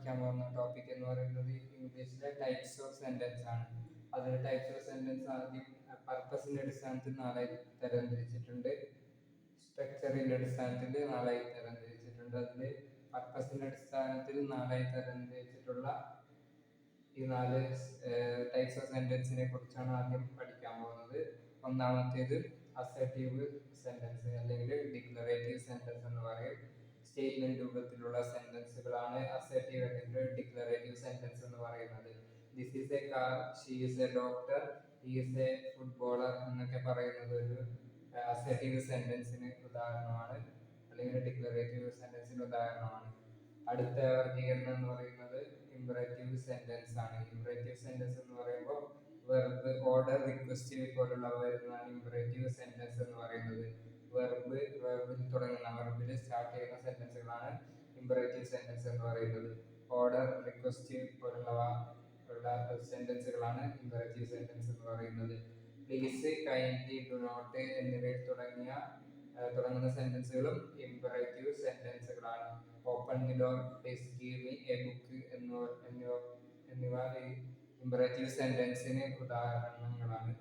പഠിക്കാൻ പോകുന്ന ടോപ്പിക് എന്ന് പറയുന്നത് ഇംഗ്ലീഷിലെ ടൈപ്സ് ഓഫ് സെന്റൻസ് ആണ്. അതിൽ ടൈപ്സ് ഓഫ് സെന്റൻസ് ആദ്യം പർപ്പസിന്റെ അടിസ്ഥാനത്തിൽ നാലായി തരംതിരിച്ചിട്ടുണ്ട്. സ്ട്രക്ചറിന്റെ അടിസ്ഥാനത്തിൽ നാലായി തരംതിരിച്ചിട്ടുണ്ട്. അതിൽ പർപ്പസിന്റെ അടിസ്ഥാനത്തിൽ നാലായി തരംതിരിച്ചിട്ടുള്ള ഈ 4 ടൈപ്സ് ഓഫ് സെന്റൻസിനെ കുറിച്ചാണ് ആദ്യം പഠിക്കാൻ പോകുന്നത്. ഒന്നാമത്തേത് അസർട്ടീവ് സെന്റൻസ് അല്ലെങ്കിൽ ഡിക്ലറേറ്റീവ് സെന്റൻസ് എന്ന് പറയും. സ്റ്റേറ്റ്മെന്റ് രൂപത്തിലുള്ള സെന്റൻസുകളാണ് അസർട്ടീവ് അല്ലെങ്കിൽ ഡിക്ലറേറ്റീവ് സെന്റൻസ് എന്ന് പറയുന്നത്. This is A car, she is A doctor, he is A footballer എന്നൊക്കെ പറയുന്നത് ഒരു അസർട്ടീവ് സെന്റൻസിന് ഉദാഹരണമാണ്, അല്ലെങ്കിൽ ഡിക്ലറേറ്റീവ് സെന്റൻസിന് ഉദാഹരണമാണ്. അടുത്ത വർഗീകരണം എന്ന് പറയുന്നത് ഇംപറേറ്റീവ് സെന്റൻസ് ആണ്. ഇംപറേറ്റീവ് സെന്റൻസ് എന്ന് പറയുമ്പോൾ വെർബ്, ഓർഡർ, റിക്വസ്റ്റ് പോലുള്ളവ വരുന്നതാണ് ഇംപറേറ്റീവ് സെന്റൻസ് എന്ന് പറയുന്നത്. വെർബിൽ തുടങ്ങുന്ന, വെർബിൽ സ്റ്റാർട്ട് ചെയ്യുന്ന സെന്റൻസുകളാണ് ഇംപറേറ്റീവ് സെന്റൻസ് എന്ന് പറയുന്നത്. ഓർഡർ, റിക്വസ്റ്റ് പോലുള്ളവ ഉള്ള സെന്റൻസുകളാണ് ഇംപറേറ്റീവ് സെന്റൻസ് എന്ന് പറയുന്നത്. പ്ലീസ്, കൈൻഡ്ലി, ഡു നോട്ട് എന്നിവയിൽ തുടങ്ങുന്ന സെന്റൻസുകളും ഇംപറേറ്റീവ് സെന്റൻസുകളാണ്. Open the door, please give me a book എന്നിവ ഇംപറേറ്റീവ് സെന്റൻസിന് ഉദാഹരണങ്ങളാണ്.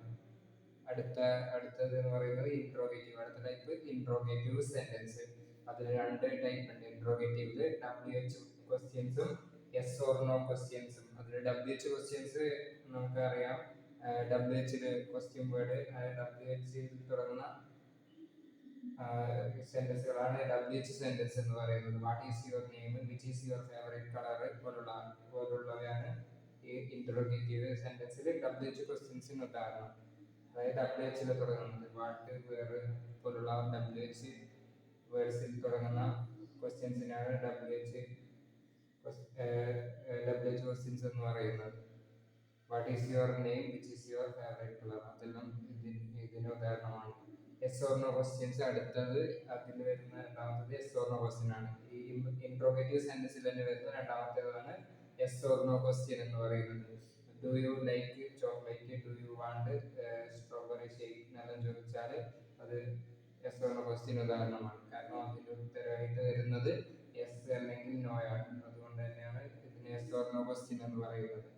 അടുത്തത് എന്ന് പറയുന്നത് ഇൻട്രോഗേറ്റീവ്. അടുത്ത ടൈപ്പ് ഇൻട്രോഗേറ്റീവ് സെന്റൻസ്. അതിൽ 2 ടൈപ്പ് ഉണ്ട് ഇൻട്രോഗേറ്റീവ്. WH ക്വസ്റ്റ്യൻസും യെസ് ഓർ നോ ക്വസ്റ്റ്യൻസും. അതിൽ WH ക്വസ്റ്റ്യൻസ് നമുക്കറിയാം, WH ക്വസ്റ്റ്യൻ വേർഡ്, WH തുടങ്ങുന്ന സെന്റൻസുകളാണ് WH സെന്റൻസ് എന്ന് പറയുന്നത്. What is your name, which is your favourite colour പോലുള്ളവയാണ് ഈ ഇൻട്രോഗേറ്റീവ് സെന്റൻസിൽ WH ക്വസ്റ്റ്യൻസിന് ഉദാഹരണം. അതായത് WH തുടങ്ങുന്നത് വാട്ട്, വേർ പോലുള്ള WH വേർഡ്സിൽ തുടങ്ങുന്ന ക്വസ്റ്റ്യൻസിനാണ് WH ക്വസ്റ്റ്യൻസ് എന്ന് പറയുന്നത്. What is your name, which is your favourite colour, അതെല്ലാം ഇതിന് ഉദാഹരണമാണ്. യെസ് ഓർ നോ ക്വസ്റ്റ്യൻസ് അടുത്തത്. അതിൽ വരുന്ന രണ്ടാമത്തത് യെസ് ഓർ നോ ക്വസ്റ്റ്യൻ ആണ്. ഈ ഇൻട്രോഗേറ്റീവ് സെന്റൻസിൽ തന്നെ വരുന്ന രണ്ടാമത്തേതാണ് യെസ് ഓർ നോ ക്വസ്റ്റ്യൻ എന്ന് പറയുന്നത്. Do you like chocolate, do you want strawberry shake എന്നെല്ലാം ചോദിച്ചാൽ അത് യെസ് ഓർ നോ ക്വസ്റ്റ്യൻ ഉദാഹരണമാണ്. കാരണം അതിൻ്റെ ഉത്തരമായിട്ട് വരുന്നത് യെസ് അല്ലെങ്കിൽ നോ ആണ്. അതുകൊണ്ട് തന്നെയാണ് ഇതിന് യെസ് ഓർ നോ ക്വസ്റ്റ്യൻ എന്ന് പറയുന്നത്.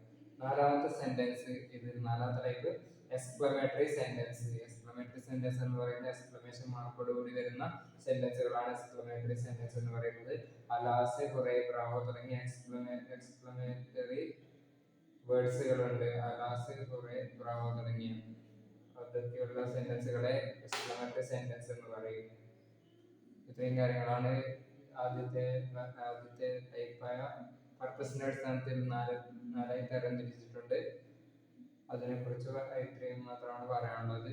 നാലാമത്തെ സെന്റൻസ്, ഇതിൽ നാലാമത്തെ type exclamatory sentence. Exclamatory sentence എന്ന് പറയുന്നത് എക്സ്ക്ലമേഷൻ മാർക്കോടുകൂടി വരുന്ന സെന്റൻസുകളാണ് എക്സ്ക്ലമേറ്ററി സെന്റൻസ് എന്ന് പറയുന്നത്. അലാസ്, ഹുറേ, ബ്രാവോ തുടങ്ങിയ എക്സ്ക്ലമേറ്ററി വേർഡ്സുകളുണ്ട്. അലാസ്, ഹുറേ, ബ്രാവോ തുടങ്ങിയ അതൊക്കെയുള്ള സെന്റൻസുകളെ എക്സ്ക്ലമേറ്ററി സെന്റൻസ് എന്ന് പറയും. ഇത്രയും കാര്യങ്ങളാണ് ആദ്യത്തെ ടൈപ്പായ പർപ്പസിന്റെ അടിസ്ഥാനത്തിൽ നാലായി തരംതിരിച്ചിട്ടുണ്ട്. അതിനെക്കുറിച്ച് ഇത്രയും മാത്രമാണ് പറയാനുള്ളത്.